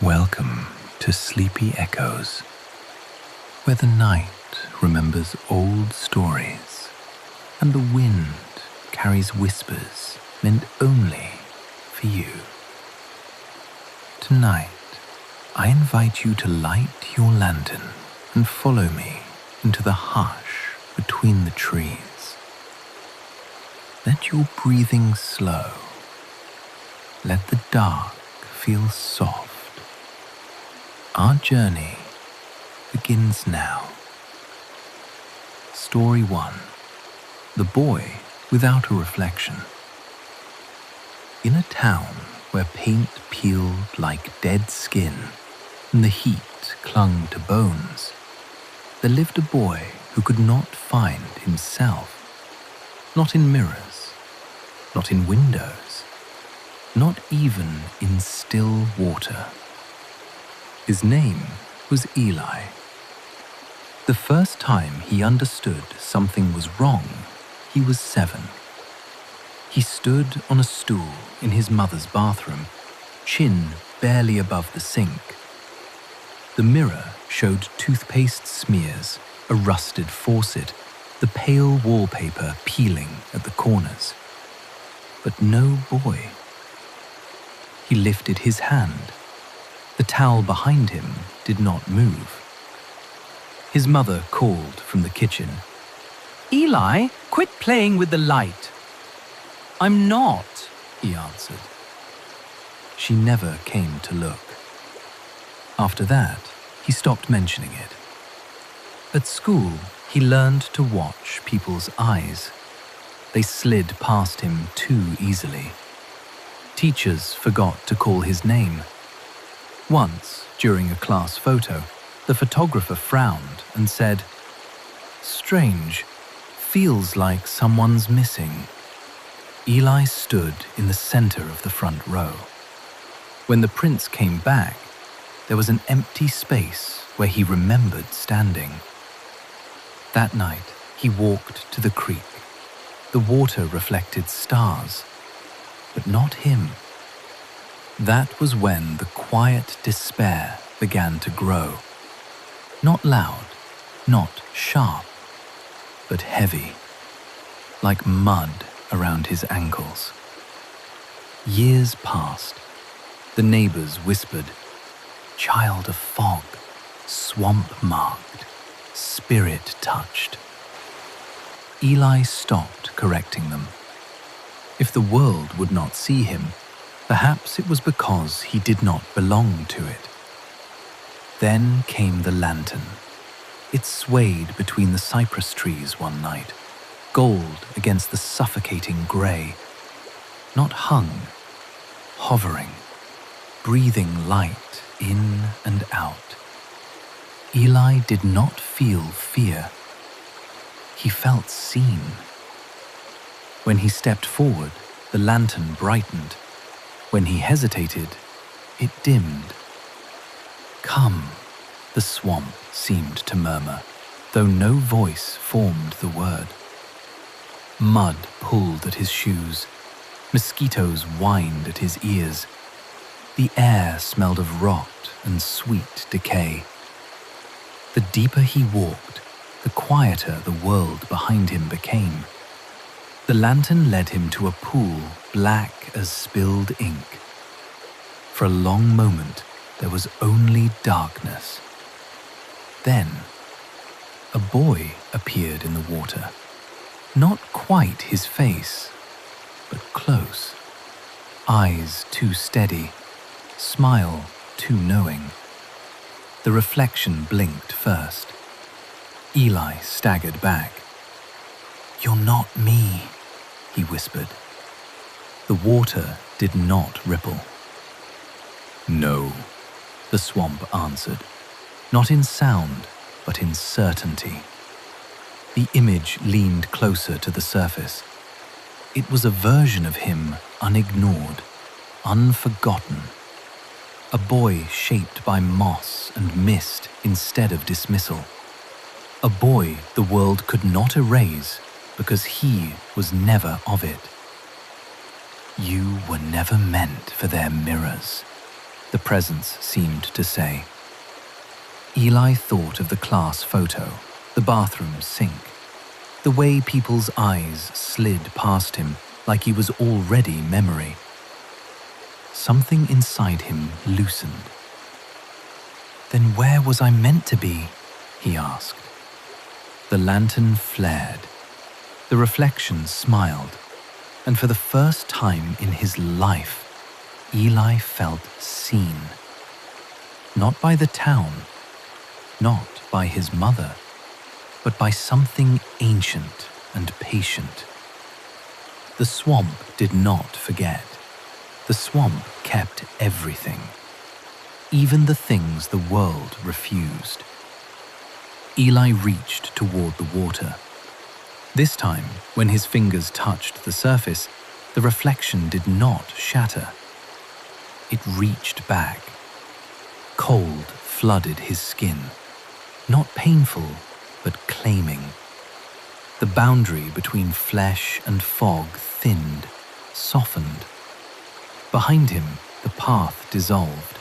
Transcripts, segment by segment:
Welcome to Sleepy Echoes, where the night remembers old stories and the wind carries whispers meant only for you. Tonight, I invite you to light your lantern and follow me into the hush between the trees. Let your breathing slow. Let the dark feel soft. Our journey begins now. Story 1. The Boy Without a Reflection. In a town where paint peeled like dead skin and the heat clung to bones, there lived a boy who could not find himself. Not in mirrors, not in windows, not even in still water. His name was Eli. The first time he understood something was wrong, he was 7. He stood on a stool in his mother's bathroom, chin barely above the sink. The mirror showed toothpaste smears, a rusted faucet, the pale wallpaper peeling at the corners. But no boy. He lifted his hand. The towel behind him did not move. His mother called from the kitchen. "Eli, quit playing with the light." "I'm not," he answered. She never came to look. After that, he stopped mentioning it. At school, he learned to watch people's eyes. They slid past him too easily. Teachers forgot to call his name. Once, during a class photo, the photographer frowned and said, "Strange, feels like someone's missing." Eli stood in the center of the front row. When the prince came back, there was an empty space where he remembered standing. That night, he walked to the creek. The water reflected stars, but not him. That was when the quiet despair began to grow. Not loud, not sharp, but heavy, like mud around his ankles. Years passed. The neighbors whispered, "Child of fog, swamp-marked, spirit-touched." Eli stopped correcting them. If the world would not see him, perhaps it was because he did not belong to it. Then came the lantern. It swayed between the cypress trees one night, gold against the suffocating grey. Not hung, hovering, breathing light in and out. Eli did not feel fear. He felt seen. When he stepped forward, the lantern brightened. When he hesitated, it dimmed. "Come," the swamp seemed to murmur, though no voice formed the word. Mud pulled at his shoes. Mosquitoes whined at his ears. The air smelled of rot and sweet decay. The deeper he walked, the quieter the world behind him became. The lantern led him to a pool black as spilled ink. For a long moment, there was only darkness. Then, a boy appeared in the water. Not quite his face, but close. Eyes too steady, smile too knowing. The reflection blinked first. Eli staggered back. "You're not me," he whispered. The water did not ripple. "No," the swamp answered, not in sound, but in certainty. The image leaned closer to the surface. It was a version of him unignored, unforgotten. A boy shaped by moss and mist instead of dismissal. A boy the world could not erase because he was never of it. "You were never meant for their mirrors," the presence seemed to say. Eli thought of the class photo, the bathroom sink, the way people's eyes slid past him like he was already memory. Something inside him loosened. "Then where was I meant to be?" he asked. The lantern flared. The reflection smiled, and for the first time in his life, Eli felt seen. Not by the town, not by his mother, but by something ancient and patient. The swamp did not forget. The swamp kept everything, even the things the world refused. Eli reached toward the water. This time, when his fingers touched the surface, the reflection did not shatter. It reached back. Cold flooded his skin, not painful, but claiming. The boundary between flesh and fog thinned, softened. Behind him, the path dissolved.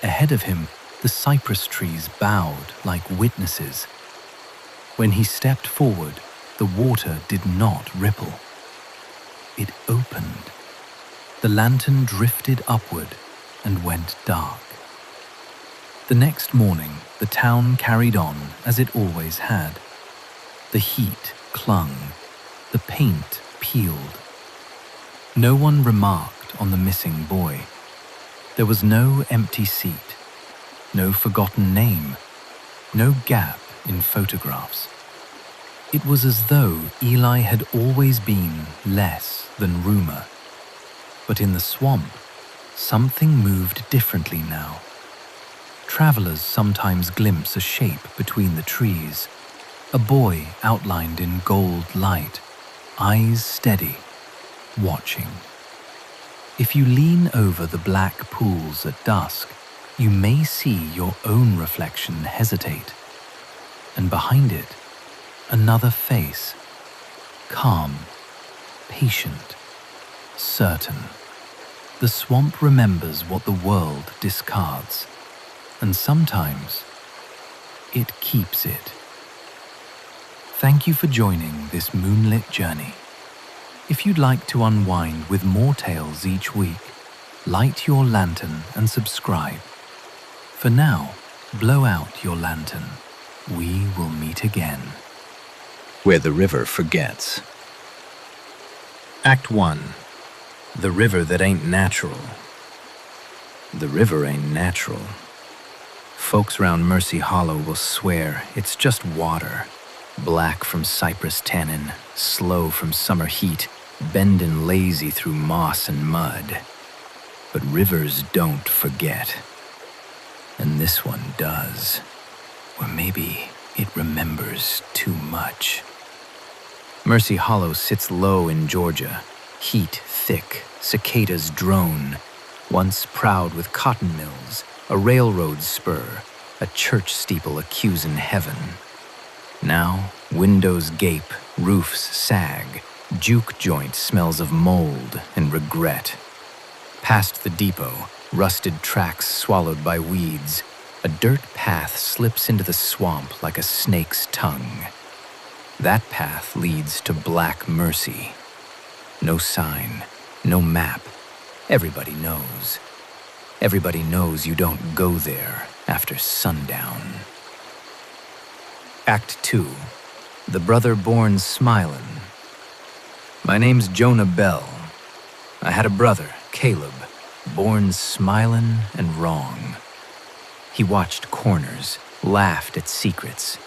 Ahead of him, the cypress trees bowed like witnesses. When he stepped forward, the water did not ripple. It opened. The lantern drifted upward and went dark. The next morning, the town carried on as it always had. The heat clung. The paint peeled. No one remarked on the missing boy. There was no empty seat, no forgotten name, no gap in photographs. It was as though Eli had always been less than rumor. But in the swamp, something moved differently now. Travelers sometimes glimpse a shape between the trees, a boy outlined in gold light, eyes steady, watching. If you lean over the black pools at dusk, you may see your own reflection hesitate, and behind it, another face, calm, patient, certain. The swamp remembers what the world discards, and sometimes it keeps it. Thank you for joining this moonlit journey. If you'd like to unwind with more tales each week, light your lantern and subscribe. For now, blow out your lantern. We will meet again. Where the river forgets. Act 1. The river that ain't natural. The river ain't natural. Folks round Mercy Hollow will swear it's just water. Black from cypress tannin, slow from summer heat, bending lazy through moss and mud. But rivers don't forget. And this one does. Or maybe it remembers too much. Mercy Hollow sits low in Georgia. Heat thick, cicadas drone. Once proud with cotton mills, a railroad spur, a church steeple accusing heaven. Now, windows gape, roofs sag, juke joint smells of mold and regret. Past the depot, rusted tracks swallowed by weeds, a dirt path slips into the swamp like a snake's tongue. That path leads to Black Mercy. No sign, no map. Everybody knows. Everybody knows you don't go there after sundown. Act 2. The brother born smilin'. My name's Jonah Bell. I had a brother, Caleb, born smilin' and wrong. He watched corners, laughed at secrets.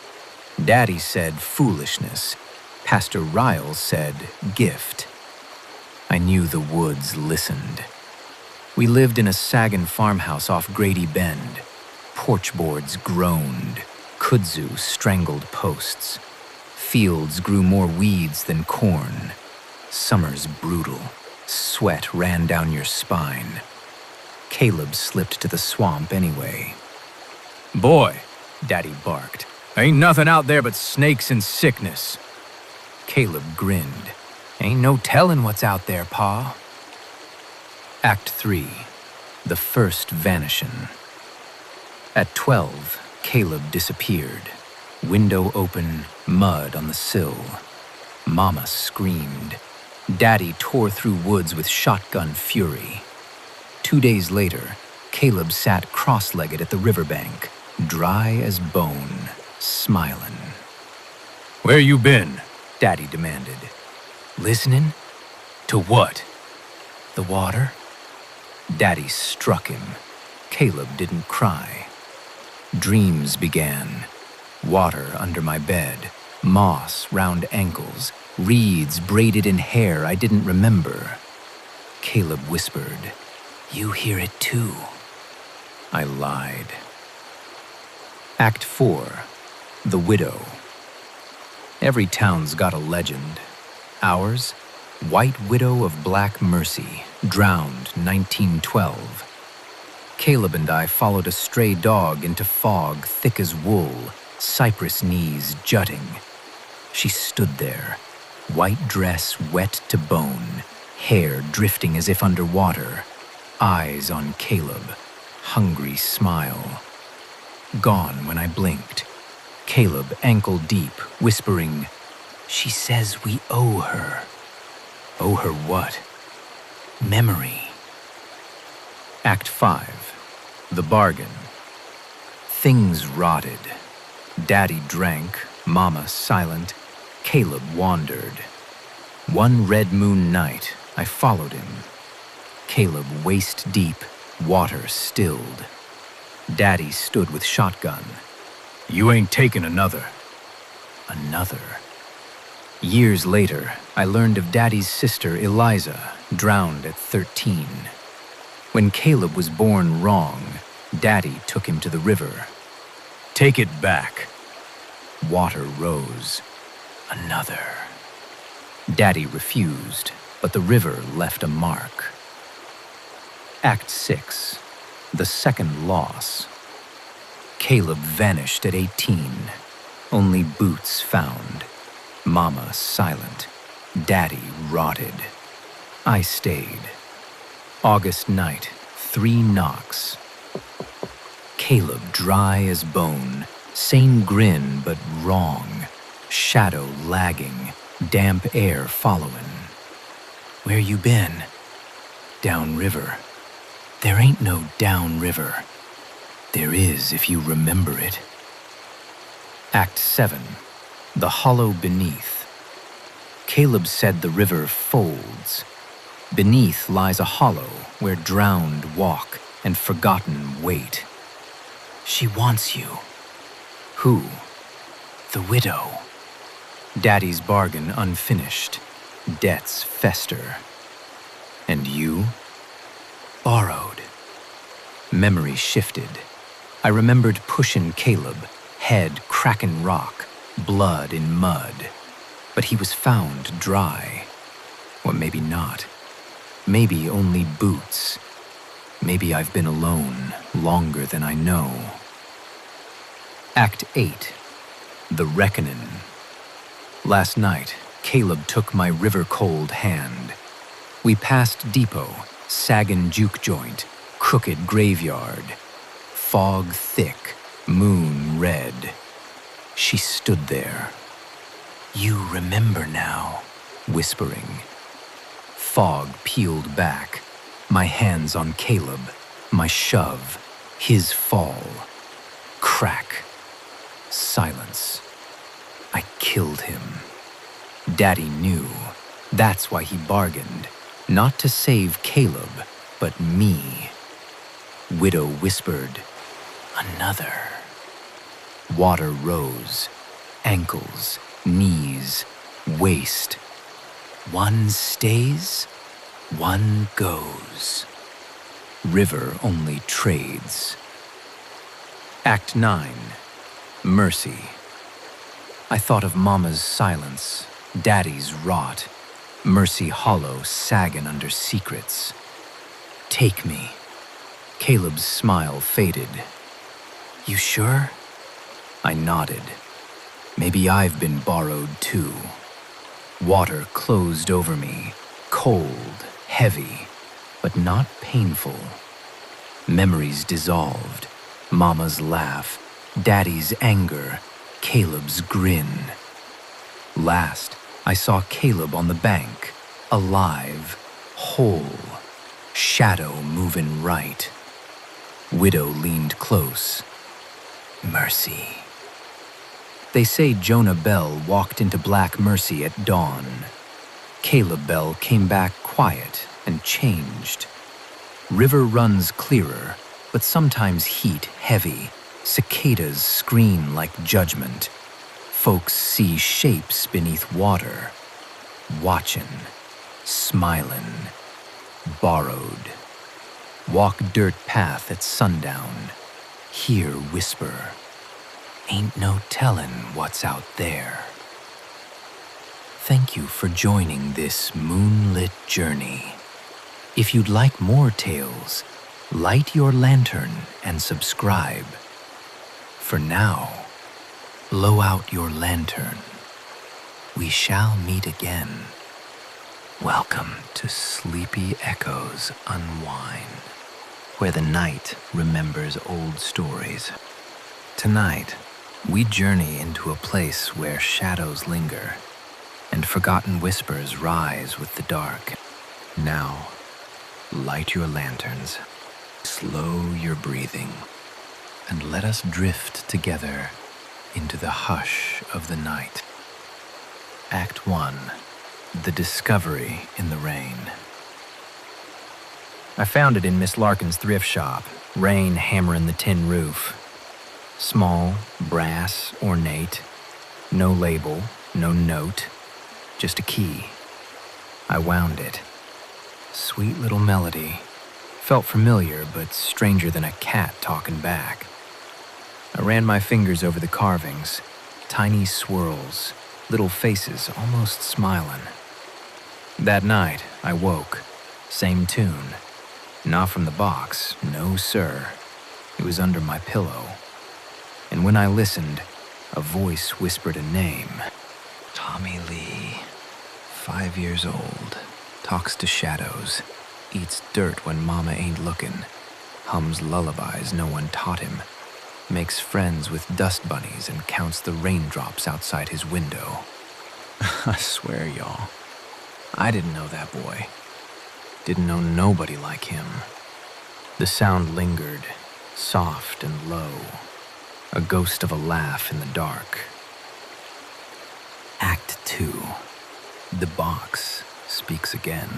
Daddy said foolishness. Pastor Riles said gift. I knew the woods listened. We lived in a saggin' farmhouse off Grady Bend. Porch boards groaned. Kudzu strangled posts. Fields grew more weeds than corn. Summers brutal. Sweat ran down your spine. Caleb slipped to the swamp anyway. Boy, Daddy barked. Ain't nothing out there but snakes and sickness. Caleb grinned. Ain't no tellin' what's out there, Pa. Act 3. the first vanishing. At 12, Caleb disappeared. Window open, mud on the sill. Mama screamed. Daddy tore through woods with shotgun fury. 2 days later, Caleb sat cross-legged at the riverbank, dry as bone, smiling. "Where you been?" Daddy demanded. "Listening?" "To what?" "The water." Daddy struck him. Caleb didn't cry. Dreams began. Water under my bed, moss round ankles, reeds braided in hair I didn't remember. Caleb whispered, "You hear it too." I lied. Act 4. The Widow. Every town's got a legend. Ours, White Widow of Black Mercy, drowned 1912. Caleb and I followed a stray dog into fog thick as wool, cypress knees jutting. She stood there, white dress wet to bone, hair drifting as if underwater, eyes on Caleb, hungry smile. Gone when I blinked. Caleb ankle deep, whispering, "She says we owe her." Owe her what? Memory. Act 5. The Bargain. Things rotted. Daddy drank, Mama silent, Caleb wandered. One red moon night, I followed him. Caleb waist deep, water stilled. Daddy stood with shotgun. "You ain't taking another." Another. Years later, I learned of Daddy's sister Eliza, drowned at 13. When Caleb was born wrong, Daddy took him to the river. "Take it back." Water rose. Another. Daddy refused, but the river left a mark. Act 6. The Second Loss. Caleb vanished at 18. Only boots found. Mama silent. Daddy rotted. I stayed. August night, 3 knocks. Caleb dry as bone, same grin but wrong. Shadow lagging, damp air following. "Where you been?" "Downriver." "There ain't no downriver." "There is if you remember it." Act 7. The Hollow Beneath. Caleb said the river folds. Beneath lies a hollow where drowned walk and forgotten wait. "She wants you." "Who?" "The widow." Daddy's bargain unfinished. Debts fester. "And you?" "Borrowed." Memory shifted. I remembered pushing Caleb, head cracking rock, blood in mud. But he was found dry. Or maybe not. Maybe only boots. Maybe I've been alone longer than I know. Act 8. The Reckoning. Last night, Caleb took my river-cold hand. We passed depot, sagging juke joint, crooked graveyard. Fog thick, moon red. She stood there. "You remember now," whispering. Fog peeled back, my hands on Caleb, my shove, his fall. Crack. Silence. I killed him. Daddy knew. That's why he bargained. Not to save Caleb, but me. Widow whispered, "Another." Water rose. Ankles, knees, waist. One stays, one goes. River only trades. Act 9. Mercy. I thought of Mama's silence, Daddy's rot, Mercy hollow sagging under secrets. "Take me." Caleb's smile faded. "You sure?" I nodded. Maybe I've been borrowed too. Water closed over me, cold, heavy, but not painful. Memories dissolved. Mama's laugh, Daddy's anger, Caleb's grin. Last, I saw Caleb on the bank, alive, whole, shadow moving right. Widow leaned close. Mercy. They say Jonah Bell walked into Black Mercy at dawn. Caleb Bell came back quiet and changed. River runs clearer, but sometimes heat heavy. Cicadas scream like judgment. Folks see shapes beneath water. Watchin', smilin', borrowed. Walk dirt path at sundown. Hear whisper. Ain't no tellin' what's out there. Thank you for joining this moonlit journey. If you'd like more tales, light your lantern and subscribe. For now, blow out your lantern. We shall meet again. Welcome to Sleepy Echoes Unwind, where the night remembers old stories. Tonight, we journey into a place where shadows linger and forgotten whispers rise with the dark. Now, light your lanterns, slow your breathing, and let us drift together into the hush of the night. Act 1. The Discovery in the Rain. I found it in Miss Larkin's thrift shop, rain hammering the tin roof. Small, brass, ornate, no label, no note, just a key. I wound it. Sweet little melody. Felt familiar, but stranger than a cat talking back. I ran my fingers over the carvings, tiny swirls, little faces almost smiling. That night, I woke. Same tune. Not from the box, no sir. It was under my pillow. And when I listened, a voice whispered a name. Tommy Lee, 5 years old, talks to shadows, eats dirt when mama ain't looking, hums lullabies no one taught him, makes friends with dust bunnies and counts the raindrops outside his window. I swear, y'all, I didn't know that boy. Didn't know nobody like him. The sound lingered, soft and low, a ghost of a laugh in the dark. Act 2. The box speaks again.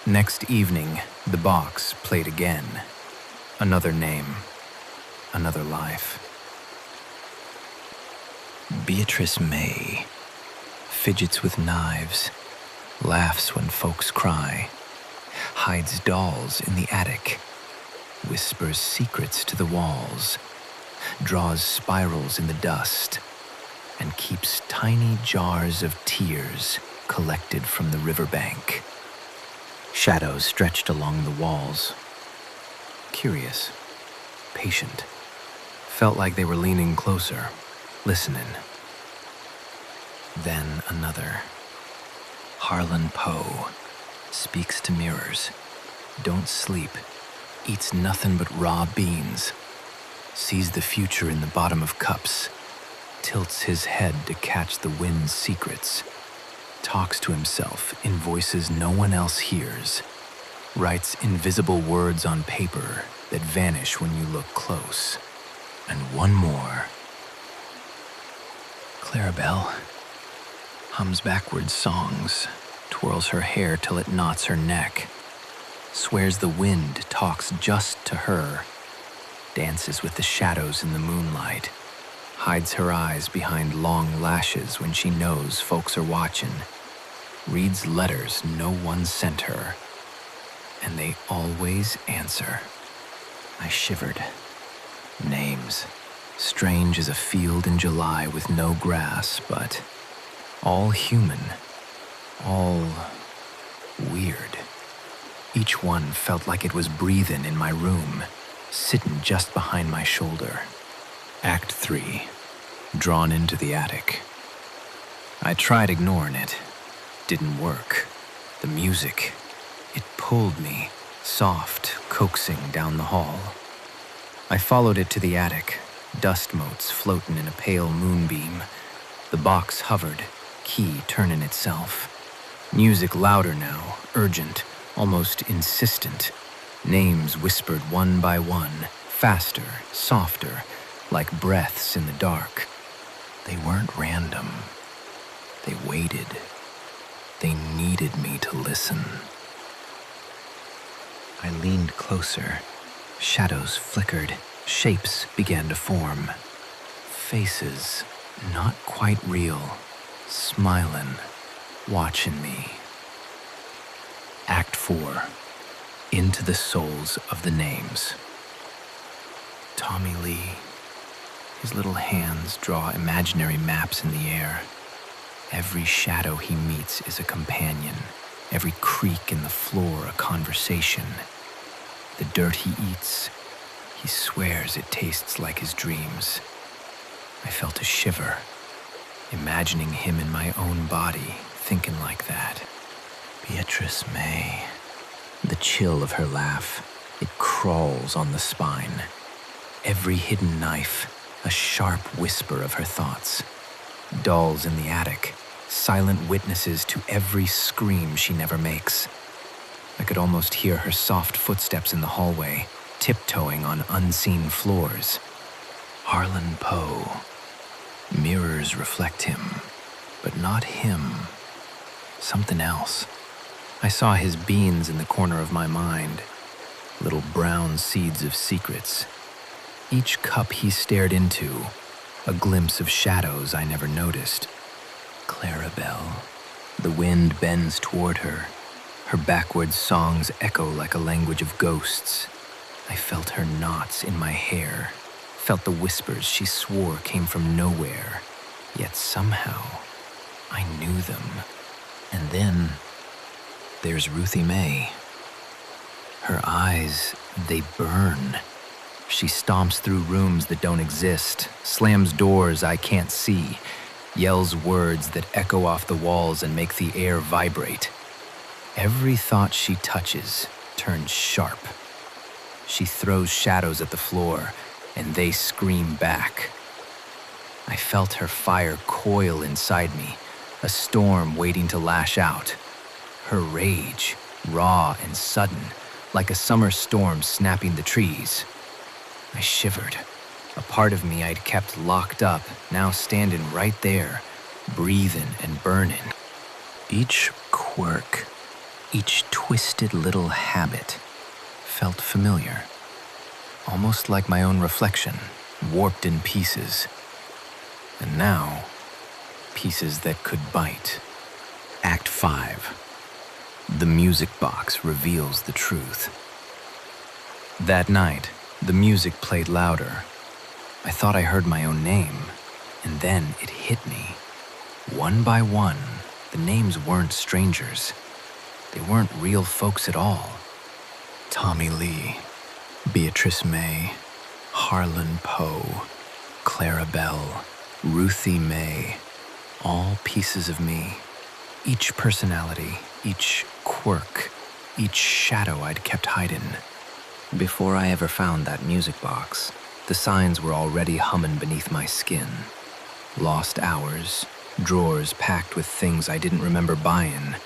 Next evening, the box played again. Another name, another life. Beatrice May fidgets with knives, laughs when folks cry, hides dolls in the attic, whispers secrets to the walls, draws spirals in the dust, and keeps tiny jars of tears collected from the riverbank. Shadows stretched along the walls. Curious, patient. Felt like they were leaning closer, listening. Then another. Harlan Poe speaks to mirrors. Don't sleep. Eats nothing but raw beans. Sees the future in the bottom of cups. Tilts his head to catch the wind's secrets. Talks to himself in voices no one else hears. Writes invisible words on paper that vanish when you look close. And one more. Clarabelle hums backwards songs, twirls her hair till it knots her neck, swears the wind talks just to her, dances with the shadows in the moonlight, hides her eyes behind long lashes when she knows folks are watching, reads letters no one sent her, and they always answer. I shivered. Names, strange as a field in July with no grass, but all human, all weird. Each one felt like it was breathing in my room, sitting just behind my shoulder. Act 3. Drawn into the attic. I tried ignoring it. Didn't work. The music, it pulled me, soft, coaxing down the hall. I followed it to the attic, dust motes floating in a pale moonbeam. The box hovered, key turning itself. Music louder now, urgent, almost insistent. Names whispered one by one, faster, softer, like breaths in the dark. They weren't random. They waited. They needed me to listen. I leaned closer. Shadows flickered. Shapes began to form. Faces, not quite real, smiling, watching me. Act 4. Into the souls of the names. Tommy Lee. His little hands draw imaginary maps in the air. Every shadow he meets is a companion. Every creak in the floor a conversation. The dirt he eats, he swears it tastes like his dreams. I felt a shiver, imagining him in my own body, thinking like that. Beatrice May. The chill of her laugh, it crawls on the spine. Every hidden knife, a sharp whisper of her thoughts. Dolls in the attic, silent witnesses to every scream she never makes. I could almost hear her soft footsteps in the hallway, tiptoeing on unseen floors. Harlan Poe. Mirrors reflect him, but not him. Something else. I saw his beans in the corner of my mind, little brown seeds of secrets. Each cup he stared into, a glimpse of shadows I never noticed. Clarabelle. The wind bends toward her. Her backward songs echo like a language of ghosts. I felt her knots in my hair, felt the whispers she swore came from nowhere, yet somehow I knew them. And then there's Ruthie May. Her eyes, they burn. She stomps through rooms that don't exist, slams doors I can't see, yells words that echo off the walls and make the air vibrate. Every thought she touches turns sharp. She throws shadows at the floor, and they scream back. I felt her fire coil inside me, a storm waiting to lash out. Her rage, raw and sudden, like a summer storm snapping the trees. I shivered. A part of me I'd kept locked up, now standing right there, breathing and burning. Each quirk, each twisted little habit felt familiar, almost like my own reflection, warped in pieces. And now, pieces that could bite. Act 5. The music box reveals the truth. That night, the music played louder. I thought I heard my own name, and then it hit me. One by one, the names weren't strangers. They weren't real folks at all. Tommy Lee, Beatrice May, Harlan Poe, Clarabelle, Ruthie May, all pieces of me. Each personality, each quirk, each shadow I'd kept hiding. Before I ever found that music box, the signs were already humming beneath my skin. Lost hours, drawers packed with things I didn't remember buying,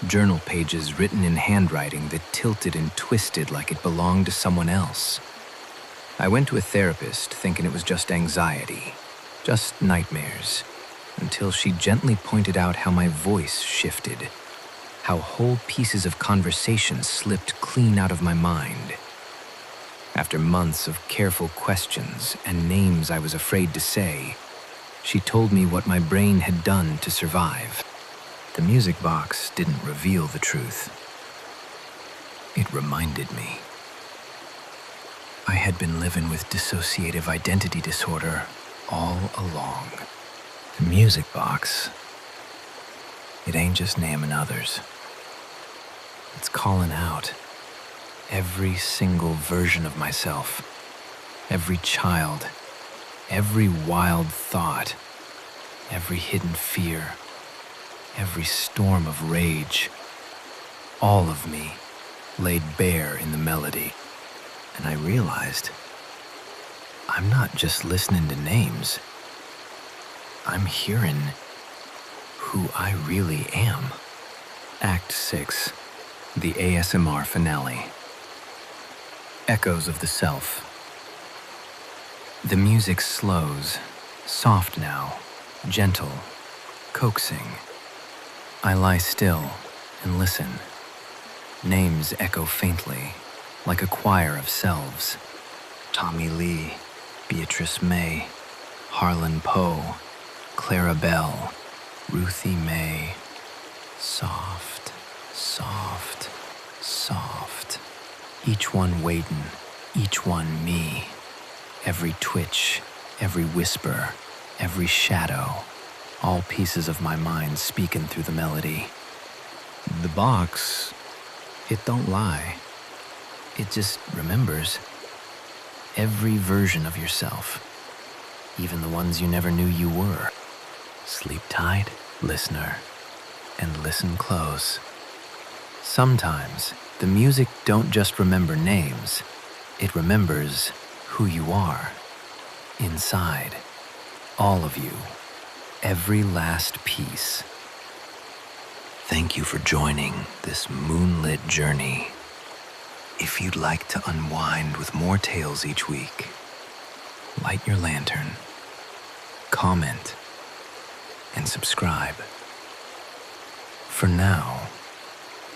journal pages written in handwriting that tilted and twisted like it belonged to someone else. I went to a therapist thinking it was just anxiety, just nightmares, until she gently pointed out how my voice shifted, how whole pieces of conversation slipped clean out of my mind. After months of careful questions and names I was afraid to say, she told me what my brain had done to survive. The music box didn't reveal the truth. It reminded me. I had been living with dissociative identity disorder all along. The music box, it ain't just naming others. It's calling out every single version of myself, every child, every wild thought, every hidden fear, every storm of rage. All of me, laid bare in the melody, and I realized I'm not just listening to names. I'm hearing who I really am. Act 6, the ASMR finale. Echoes of the Self. The music slows, soft now, gentle, coaxing. I lie still and listen. Names echo faintly, like a choir of selves. Tommy Lee, Beatrice May, Harlan Poe, Clara Bell, Ruthie May. Soft, soft, soft. Each one waiting, each one me. Every twitch, every whisper, every shadow. All pieces of my mind speaking through the melody. The box, it don't lie. It just remembers every version of yourself, even the ones you never knew you were. Sleep tight, listener, and listen close. Sometimes the music don't just remember names, it remembers who you are, inside, all of you, every last piece. Thank you for joining this moonlit journey. If you'd like to unwind with more tales each week, light your lantern, comment, and subscribe. For now,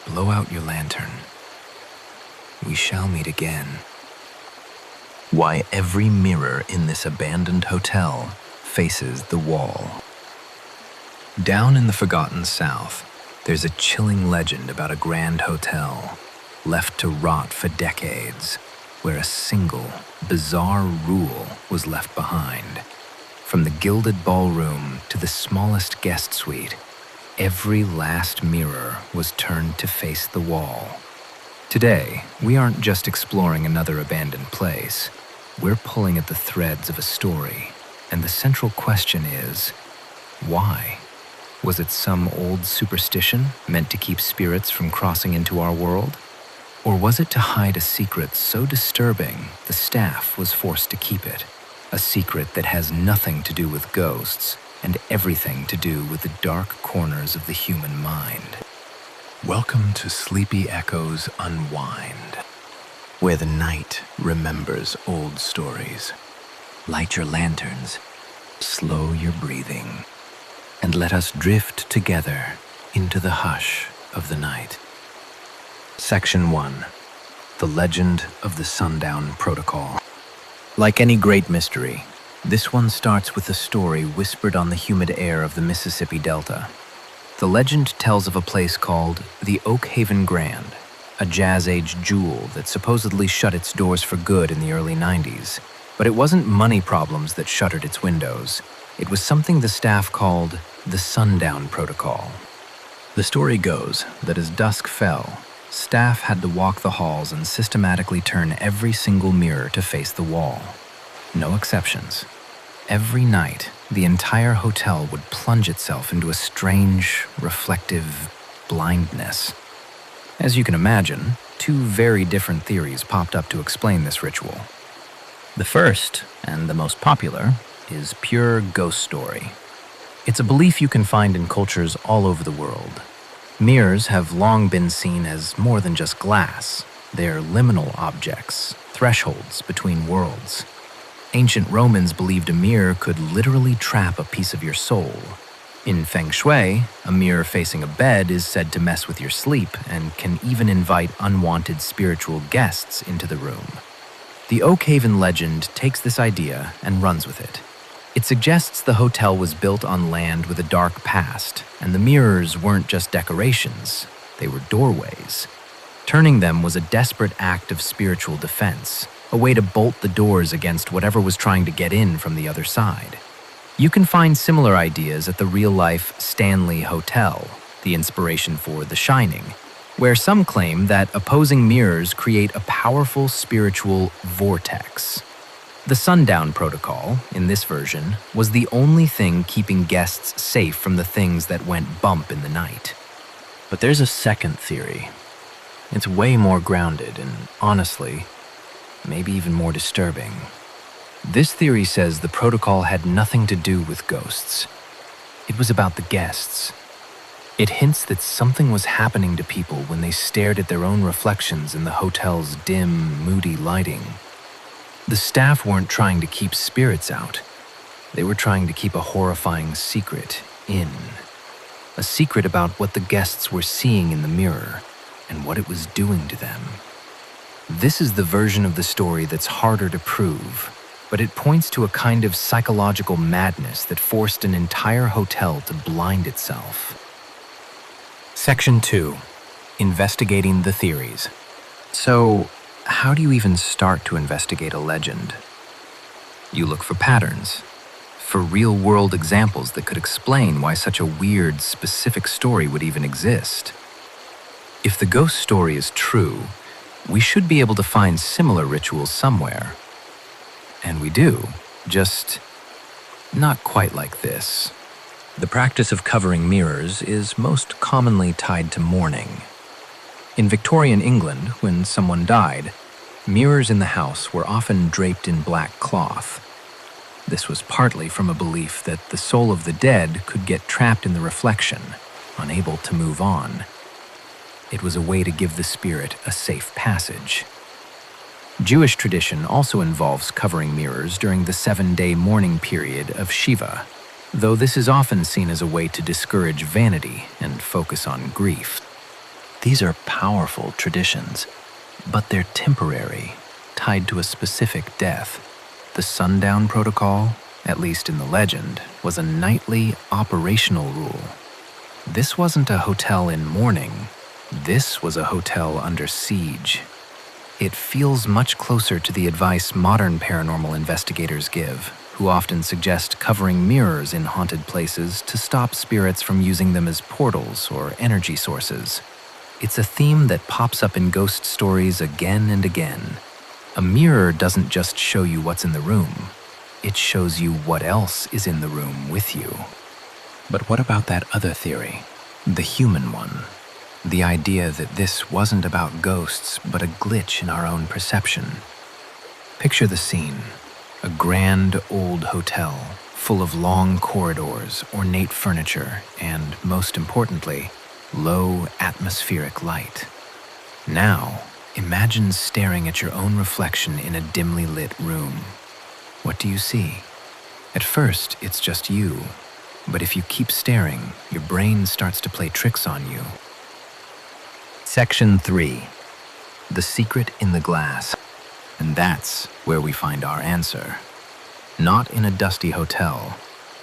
blow out your lantern. We shall meet again. Why every mirror in this abandoned hotel faces the wall. Down in the forgotten South, there's a chilling legend about a grand hotel left to rot for decades, where a single, bizarre rule was left behind. From the gilded ballroom to the smallest guest suite, every last mirror was turned to face the wall. Today, we aren't just exploring another abandoned place. We're pulling at the threads of a story, and the central question is, why? Was it some old superstition meant to keep spirits from crossing into our world? Or was it to hide a secret so disturbing the staff was forced to keep it? A secret that has nothing to do with ghosts and everything to do with the dark corners of the human mind. Welcome to Sleepy Echoes Unwind, where the night remembers old stories. Light your lanterns, slow your breathing, and let us drift together into the hush of the night. Section 1. The Legend of the Sundown Protocol. Like any great mystery, this one starts with a story whispered on the humid air of the Mississippi Delta. The legend tells of a place called the Oak Haven Grand, a jazz-age jewel that supposedly shut its doors for good in the early 90s. But it wasn't money problems that shuttered its windows. It was something the staff called the Sundown Protocol. The story goes that as dusk fell, staff had to walk the halls and systematically turn every single mirror to face the wall. No exceptions. Every night, the entire hotel would plunge itself into a strange, reflective blindness. As you can imagine, two very different theories popped up to explain this ritual. The first, and the most popular, is pure ghost story. It's a belief you can find in cultures all over the world. Mirrors have long been seen as more than just glass. They're liminal objects, thresholds between worlds. Ancient Romans believed a mirror could literally trap a piece of your soul. In Feng Shui, a mirror facing a bed is said to mess with your sleep and can even invite unwanted spiritual guests into the room. The Oak Haven legend takes this idea and runs with it. It suggests the hotel was built on land with a dark past, and the mirrors weren't just decorations, they were doorways. Turning them was a desperate act of spiritual defense, a way to bolt the doors against whatever was trying to get in from the other side. You can find similar ideas at the real-life Stanley Hotel, the inspiration for The Shining, where some claim that opposing mirrors create a powerful spiritual vortex. The Sundown Protocol, in this version, was the only thing keeping guests safe from the things that went bump in the night. But there's a second theory. It's way more grounded and, honestly, maybe even more disturbing. This theory says the protocol had nothing to do with ghosts. It was about the guests. It hints that something was happening to people when they stared at their own reflections in the hotel's dim, moody lighting. The staff weren't trying to keep spirits out. They were trying to keep a horrifying secret in. A secret about what the guests were seeing in the mirror and what it was doing to them. This is the version of the story that's harder to prove, but it points to a kind of psychological madness that forced an entire hotel to blind itself. Section 2. Investigating the theories. So, how do you even start to investigate a legend? You look for patterns, for real-world examples that could explain why such a weird, specific story would even exist. If the ghost story is true, we should be able to find similar rituals somewhere. And we do, just not quite like this. The practice of covering mirrors is most commonly tied to mourning. In Victorian England, when someone died, mirrors in the house were often draped in black cloth. This was partly from a belief that the soul of the dead could get trapped in the reflection, unable to move on. It was a way to give the spirit a safe passage. Jewish tradition also involves covering mirrors during the 7-day mourning period of Shiva, though this is often seen as a way to discourage vanity and focus on grief. These are powerful traditions, but they're temporary, tied to a specific death. The sundown protocol, at least in the legend, was a nightly operational rule. This wasn't a hotel in mourning. This was a hotel under siege. It feels much closer to the advice modern paranormal investigators give, who often suggest covering mirrors in haunted places to stop spirits from using them as portals or energy sources. It's a theme that pops up in ghost stories again and again. A mirror doesn't just show you what's in the room, it shows you what else is in the room with you. But what about that other theory, the human one? The idea that this wasn't about ghosts, but a glitch in our own perception. Picture the scene. A grand old hotel, full of long corridors, ornate furniture, and, most importantly, low atmospheric light. Now, imagine staring at your own reflection in a dimly lit room. What do you see? At first, it's just you, but if you keep staring, your brain starts to play tricks on you. Section 3. The secret in the glass. And that's where we find our answer. Not in a dusty hotel,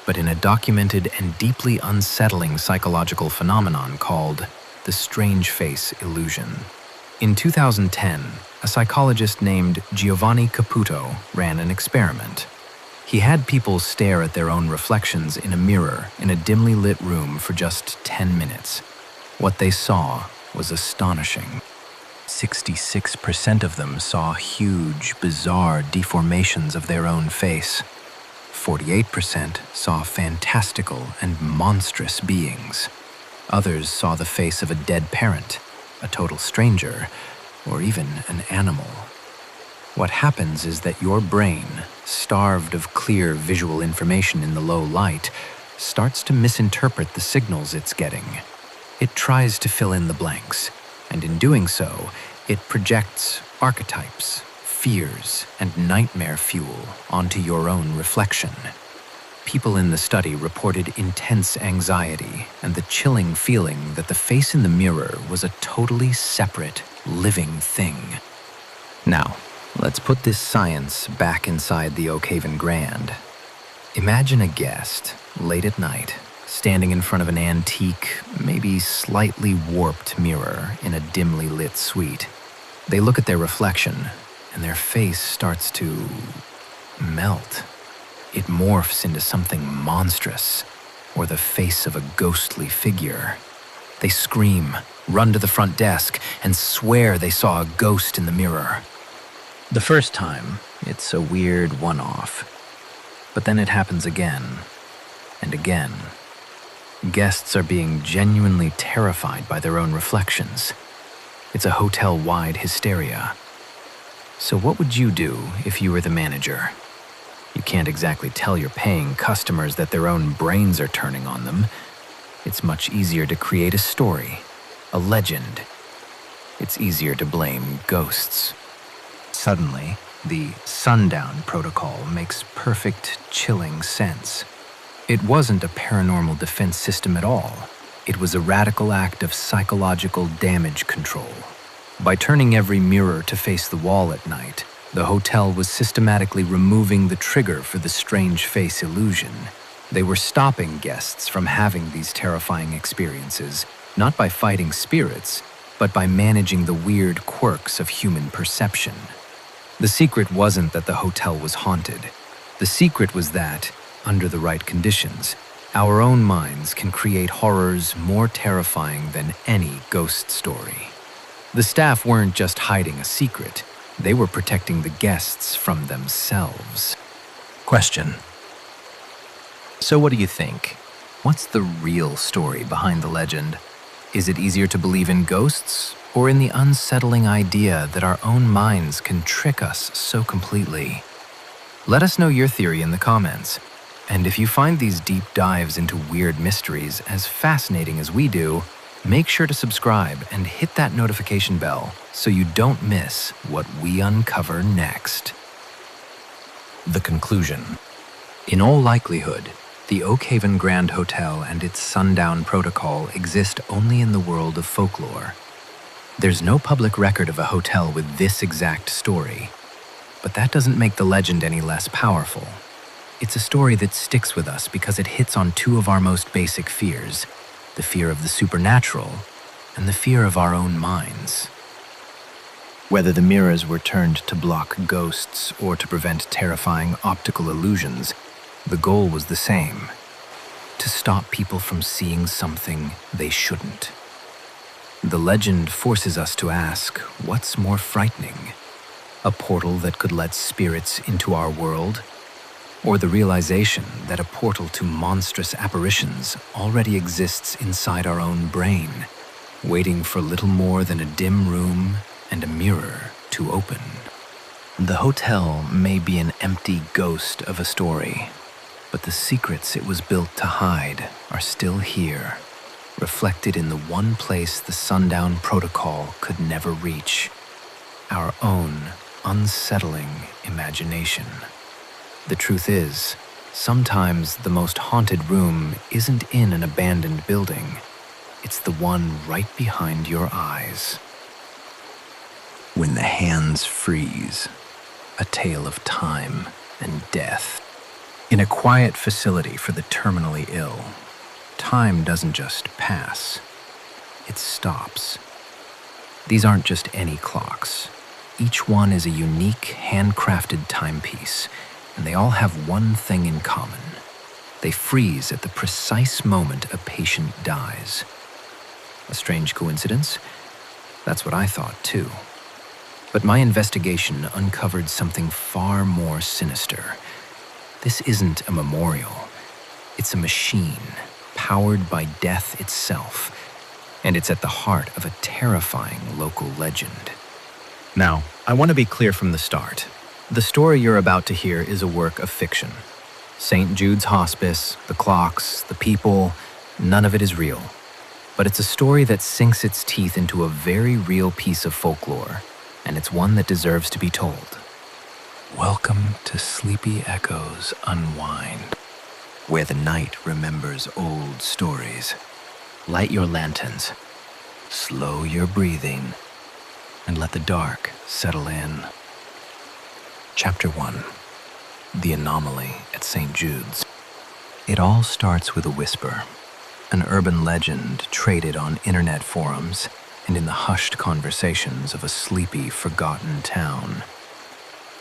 but in a documented and deeply unsettling psychological phenomenon called the strange face illusion. In 2010, a psychologist named Giovanni Caputo ran an experiment. He had people stare at their own reflections in a mirror in a dimly lit room for just 10 minutes. What they saw was astonishing. 66% of them saw huge, bizarre deformations of their own face. 48% saw fantastical and monstrous beings. Others saw the face of a dead parent, a total stranger, or even an animal. What happens is that your brain, starved of clear visual information in the low light, starts to misinterpret the signals it's getting. It tries to fill in the blanks, and in doing so, it projects archetypes, fears, and nightmare fuel onto your own reflection. People in the study reported intense anxiety and the chilling feeling that the face in the mirror was a totally separate, living thing. Now, let's put this science back inside the Oak Haven Grand. Imagine a guest, late at night, standing in front of an antique, maybe slightly warped mirror in a dimly lit suite. They look at their reflection, and their face starts to melt. It morphs into something monstrous, or the face of a ghostly figure. They scream, run to the front desk, and swear they saw a ghost in the mirror. The first time, it's a weird one-off. But then it happens again, and again. Guests are being genuinely terrified by their own reflections. It's a hotel-wide hysteria. So what would you do if you were the manager? You can't exactly tell your paying customers that their own brains are turning on them. It's much easier to create a story, a legend. It's easier to blame ghosts. Suddenly, the sundown protocol makes perfect, chilling sense. It wasn't a paranormal defense system at all. It was a radical act of psychological damage control. By turning every mirror to face the wall at night, the hotel was systematically removing the trigger for the strange face illusion. They were stopping guests from having these terrifying experiences, not by fighting spirits, but by managing the weird quirks of human perception. The secret wasn't that the hotel was haunted. The secret was that, under the right conditions, our own minds can create horrors more terrifying than any ghost story. The staff weren't just hiding a secret, they were protecting the guests from themselves. Question. So what do you think? What's the real story behind the legend? Is it easier to believe in ghosts, or in the unsettling idea that our own minds can trick us so completely? Let us know your theory in the comments. And if you find these deep dives into weird mysteries as fascinating as we do, make sure to subscribe and hit that notification bell so you don't miss what we uncover next. The conclusion. In all likelihood, the Oak Haven Grand Hotel and its sundown protocol exist only in the world of folklore. There's no public record of a hotel with this exact story, but that doesn't make the legend any less powerful. It's a story that sticks with us because it hits on two of our most basic fears, the fear of the supernatural and the fear of our own minds. Whether the mirrors were turned to block ghosts or to prevent terrifying optical illusions, the goal was the same: to stop people from seeing something they shouldn't. The legend forces us to ask, what's more frightening? A portal that could let spirits into our world? Or the realization that a portal to monstrous apparitions already exists inside our own brain, waiting for little more than a dim room and a mirror to open? The hotel may be an empty ghost of a story, but the secrets it was built to hide are still here, reflected in the one place the sundown protocol could never reach: our own unsettling imagination. The truth is, sometimes the most haunted room isn't in an abandoned building. It's the one right behind your eyes. When the hands freeze, a tale of time and death. In a quiet facility for the terminally ill, time doesn't just pass, it stops. These aren't just any clocks. Each one is a unique, handcrafted timepiece, and they all have one thing in common. They freeze at the precise moment a patient dies. A strange coincidence? That's what I thought too. But my investigation uncovered something far more sinister. This isn't a memorial. It's a machine, powered by death itself, and it's at the heart of a terrifying local legend. Now, I want to be clear from the start. The story you're about to hear is a work of fiction. St. Jude's Hospice, the clocks, the people, none of it is real. But it's a story that sinks its teeth into a very real piece of folklore, and it's one that deserves to be told. Welcome to Sleepy Echoes Unwind, where the night remembers old stories. Light your lanterns, slow your breathing, and let the dark settle in. Chapter 1. The Anomaly at St. Jude's. It all starts with a whisper, an urban legend traded on internet forums and in the hushed conversations of a sleepy, forgotten town.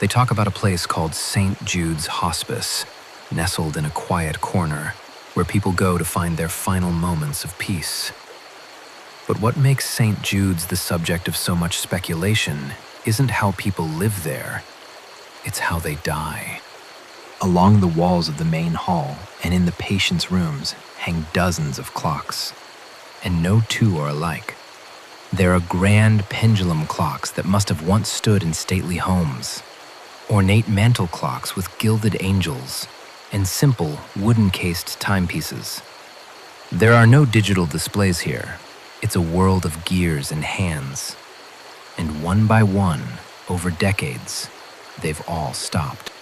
They talk about a place called St. Jude's Hospice, nestled in a quiet corner where people go to find their final moments of peace. But what makes St. Jude's the subject of so much speculation isn't how people live there, it's how they die. Along the walls of the main hall and in the patients' rooms hang dozens of clocks, and no two are alike. There are grand pendulum clocks that must have once stood in stately homes, ornate mantel clocks with gilded angels, and simple wooden-cased timepieces. There are no digital displays here. It's a world of gears and hands. And one by one, over decades, they've all stopped.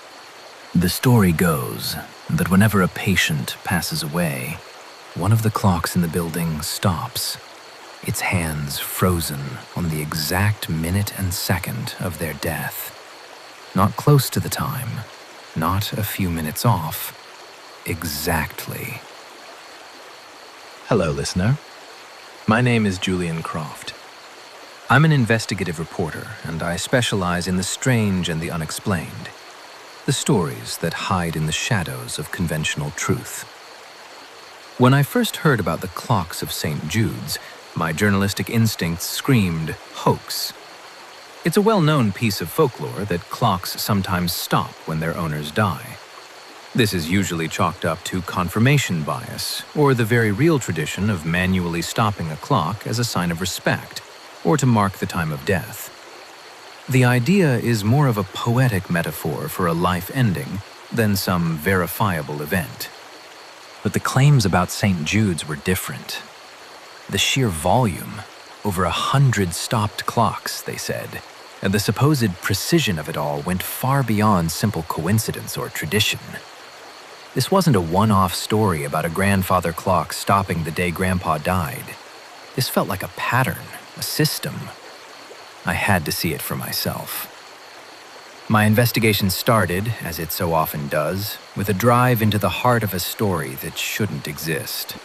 The story goes that whenever a patient passes away, one of the clocks in the building stops, its hands frozen on the exact minute and second of their death. Not close to the time, not a few minutes off, exactly. Hello, listener. My name is Julian Croft. I'm an investigative reporter, and I specialize in the strange and the unexplained, the stories that hide in the shadows of conventional truth. When I first heard about the clocks of St. Jude's, my journalistic instincts screamed hoax. It's a well-known piece of folklore that clocks sometimes stop when their owners die. This is usually chalked up to confirmation bias, or the very real tradition of manually stopping a clock as a sign of respect, or to mark the time of death. The idea is more of a poetic metaphor for a life ending than some verifiable event. But the claims about St. Jude's were different. The sheer volume, over 100 stopped clocks, they said, and the supposed precision of it all went far beyond simple coincidence or tradition. This wasn't a one-off story about a grandfather clock stopping the day Grandpa died. This felt like a pattern, a system. I had to see it for myself. My investigation started, as it so often does, with a drive into the heart of a story that shouldn't exist.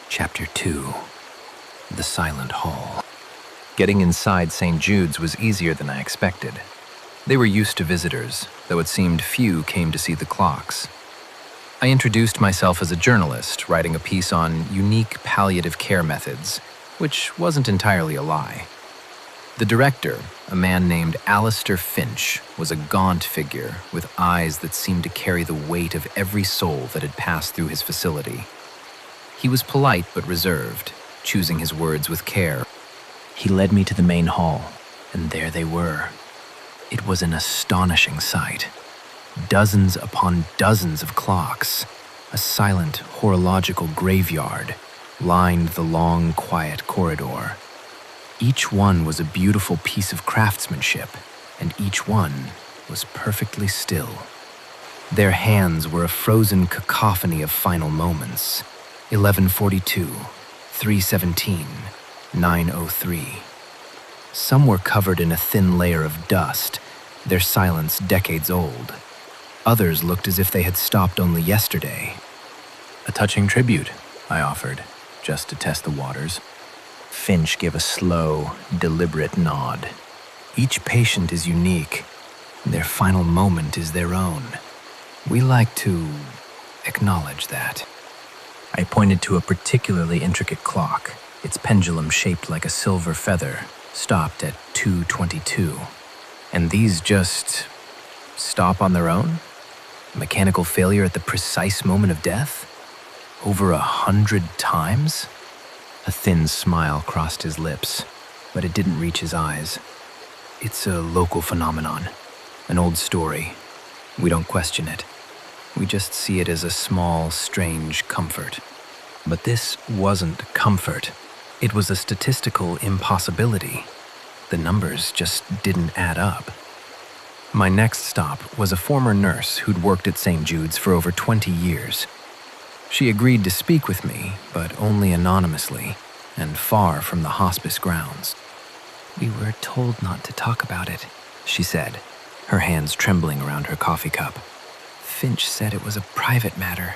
Chapter 2. The Silent Hall. Getting inside St. Jude's was easier than I expected. They were used to visitors, though it seemed few came to see the clocks. I introduced myself as a journalist, writing a piece on unique palliative care methods, which wasn't entirely a lie. The director, a man named Alistair Finch, was a gaunt figure with eyes that seemed to carry the weight of every soul that had passed through his facility. He was polite but reserved, choosing his words with care. He led me to the main hall, and there they were. It was an astonishing sight. Dozens upon dozens of clocks, a silent horological graveyard, lined the long, quiet corridor. Each one was a beautiful piece of craftsmanship, and each one was perfectly still. Their hands were a frozen cacophony of final moments. 11:42, 3:17, 9:03. Some were covered in a thin layer of dust, their silence decades old. Others looked as if they had stopped only yesterday. A touching tribute, I offered, just to test the waters. Finch gave a slow, deliberate nod. Each patient is unique. Their final moment is their own. We like to acknowledge that. I pointed to a particularly intricate clock, its pendulum shaped like a silver feather, stopped at 2:22. And these just stop on their own? Mechanical failure at the precise moment of death? Over 100 times? A thin smile crossed his lips, but it didn't reach his eyes. It's a local phenomenon, an old story. We don't question it. We just see it as a small, strange comfort. But this wasn't comfort. It was a statistical impossibility. The numbers just didn't add up. My next stop was a former nurse who'd worked at St. Jude's for over 20 years. She agreed to speak with me, but only anonymously, and far from the hospice grounds. "We were told not to talk about it," she said, her hands trembling around her coffee cup. "Finch said it was a private matter,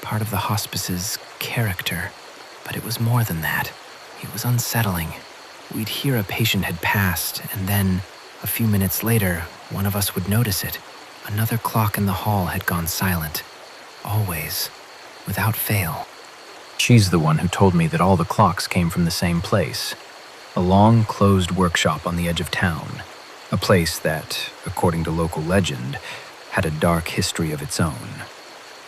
part of the hospice's character, but it was more than that. It was unsettling. We'd hear a patient had passed, and then, a few minutes later, one of us would notice it. Another clock in the hall had gone silent. Always. Without fail." She's the one who told me that all the clocks came from the same place. A long, closed workshop on the edge of town. A place that, according to local legend, had a dark history of its own.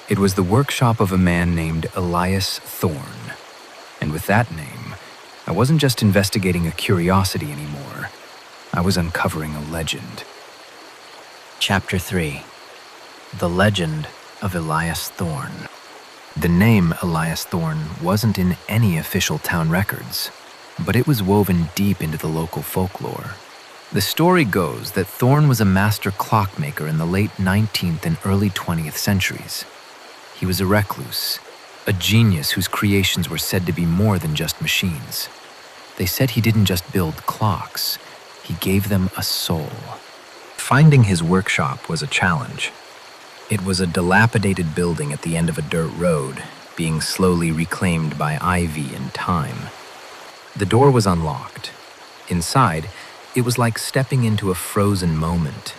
It was the workshop of a man named Elias Thorne. And with that name, I wasn't just investigating a curiosity anymore. I was uncovering a legend. Chapter 3. The Legend of Elias Thorne. The name Elias Thorne wasn't in any official town records, but it was woven deep into the local folklore. The story goes that Thorne was a master clockmaker in the late 19th and early 20th centuries. He was a recluse, a genius whose creations were said to be more than just machines. They said he didn't just build clocks, he gave them a soul. Finding his workshop was a challenge. It was a dilapidated building at the end of a dirt road, being slowly reclaimed by ivy and time. The door was unlocked. Inside, it was like stepping into a frozen moment.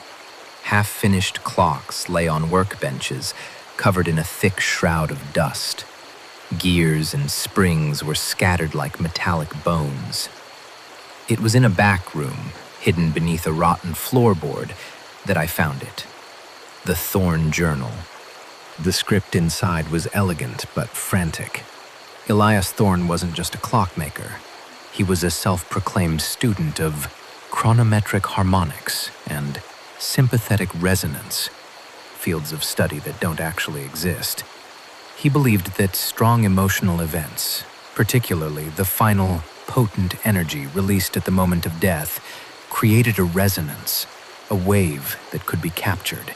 Half-finished clocks lay on workbenches, covered in a thick shroud of dust. Gears and springs were scattered like metallic bones. It was in a back room, hidden beneath a rotten floorboard, that I found it. The Thorne Journal. The script inside was elegant but frantic. Elias Thorne wasn't just a clockmaker. He was a self-proclaimed student of chronometric harmonics and sympathetic resonance, fields of study that don't actually exist. He believed that strong emotional events, particularly the final, potent energy released at the moment of death, created a resonance, a wave that could be captured.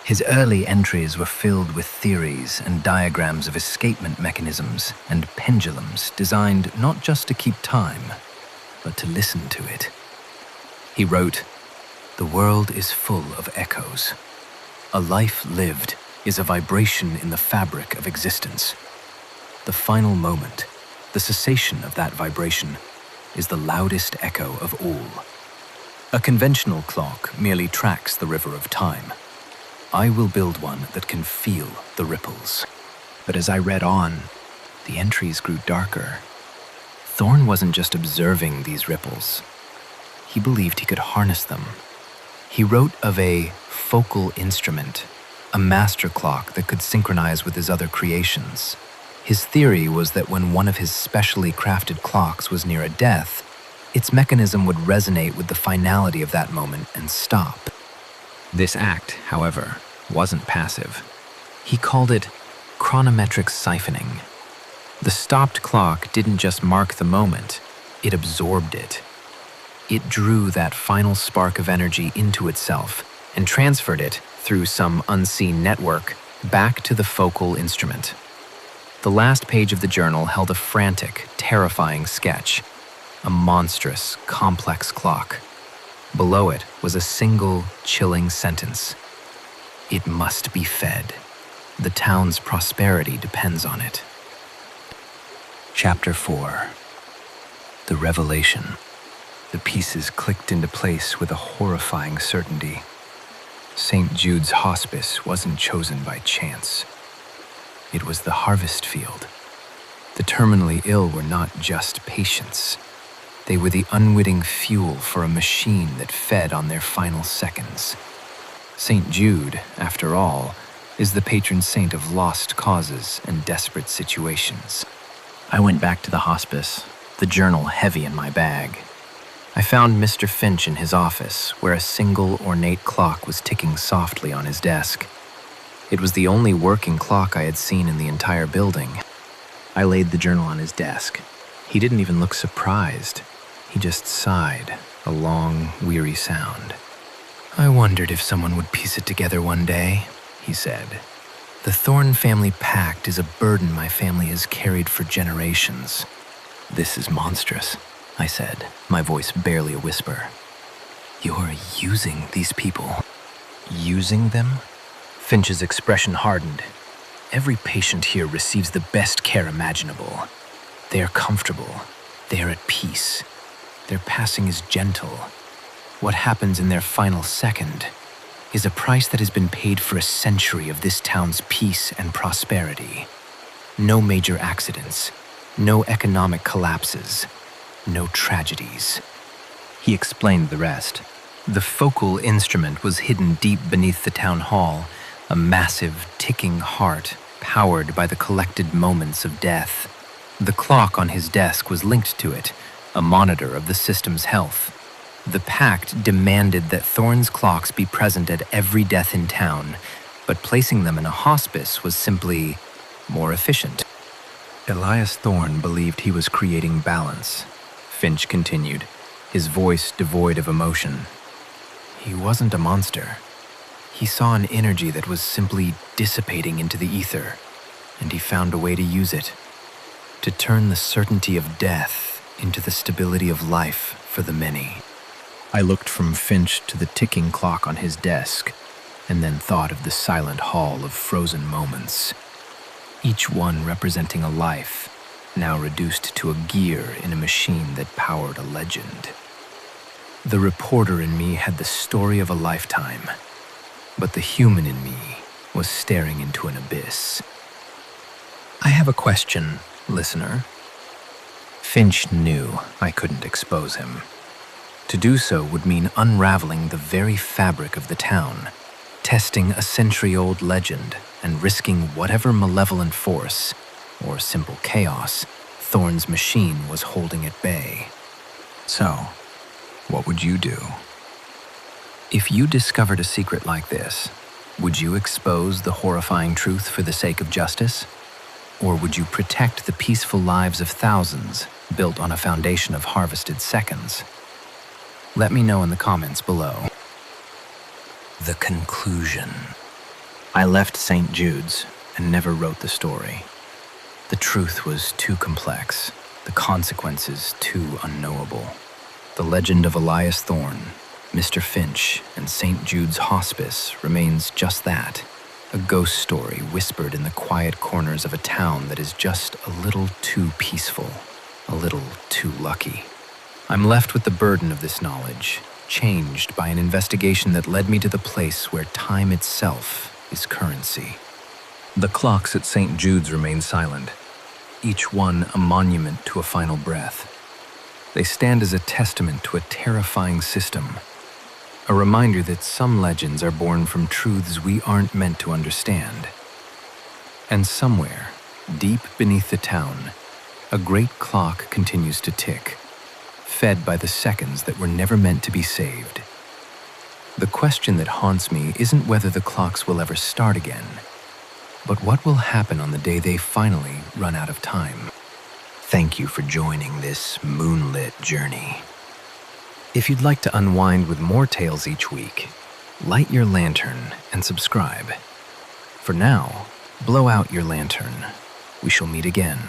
His early entries were filled with theories and diagrams of escapement mechanisms and pendulums designed not just to keep time, but to listen to it. He wrote, "The world is full of echoes. A life lived is a vibration in the fabric of existence. The final moment, the cessation of that vibration, is the loudest echo of all. A conventional clock merely tracks the river of time. I will build one that can feel the ripples." But as I read on, the entries grew darker. Thorne wasn't just observing these ripples. He believed he could harness them. He wrote of a focal instrument, a master clock that could synchronize with his other creations. His theory was that when one of his specially crafted clocks was near a death, its mechanism would resonate with the finality of that moment and stop. This act, however, wasn't passive. He called it chronometric siphoning. The stopped clock didn't just mark the moment, it absorbed it. It drew that final spark of energy into itself and transferred it, through some unseen network, back to the focal instrument. The last page of the journal held a frantic, terrifying sketch, a monstrous, complex clock. Below it was a single, chilling sentence. "It must be fed. The town's prosperity depends on it." Chapter 4. The Revelation. The pieces clicked into place with a horrifying certainty. St. Jude's Hospice wasn't chosen by chance. It was the harvest field. The terminally ill were not just patients. They were the unwitting fuel for a machine that fed on their final seconds. St. Jude, after all, is the patron saint of lost causes and desperate situations. I went back to the hospice, the journal heavy in my bag. I found Mr. Finch in his office, where a single ornate clock was ticking softly on his desk. It was the only working clock I had seen in the entire building. I laid the journal on his desk. He didn't even look surprised. He just sighed, a long, weary sound. "I wondered if someone would piece it together one day," he said. "The Thorne family pact is a burden my family has carried for generations." "This is monstrous," I said, my voice barely a whisper. "You're using these people." "Using them?" Finch's expression hardened. "Every patient here receives the best care imaginable. They are comfortable. They are at peace. Their passing is gentle. What happens in their final second is a price that has been paid for a century of this town's peace and prosperity. No major accidents, no economic collapses, no tragedies." He explained the rest. The focal instrument was hidden deep beneath the town hall, a massive, ticking heart powered by the collected moments of death. The clock on his desk was linked to it, a monitor of the system's health. The pact demanded that Thorne's clocks be present at every death in town, but placing them in a hospice was simply more efficient. Elias Thorne believed he was creating balance, Finch continued, his voice devoid of emotion. He wasn't a monster. He saw an energy that was simply dissipating into the ether, and he found a way to use it, to turn the certainty of death into the stability of life for the many. I looked from Finch to the ticking clock on his desk, and then thought of the silent hall of frozen moments, each one representing a life, now reduced to a gear in a machine that powered a legend. The reporter in me had the story of a lifetime, but the human in me was staring into an abyss. I have a question, listener. Finch knew I couldn't expose him. To do so would mean unraveling the very fabric of the town, testing a century-old legend and risking whatever malevolent force, or simple chaos, Thorne's machine was holding at bay. So, what would you do? If you discovered a secret like this, would you expose the horrifying truth for the sake of justice? Or would you protect the peaceful lives of thousands built on a foundation of harvested seconds? Let me know in the comments below. The conclusion. I left St. Jude's and never wrote the story. The truth was too complex, the consequences too unknowable. The legend of Elias Thorne, Mr. Finch, and St. Jude's Hospice remains just that, a ghost story whispered in the quiet corners of a town that is just a little too peaceful, a little too lucky. I'm left with the burden of this knowledge, changed by an investigation that led me to the place where time itself is currency. The clocks at St. Jude's remain silent, each one a monument to a final breath. They stand as a testament to a terrifying system, a reminder that some legends are born from truths we aren't meant to understand. And somewhere, deep beneath the town, a great clock continues to tick, fed by the seconds that were never meant to be saved. The question that haunts me isn't whether the clocks will ever start again, but what will happen on the day they finally run out of time. Thank you for joining this moonlit journey. If you'd like to unwind with more tales each week, light your lantern and subscribe. For now, blow out your lantern. We shall meet again.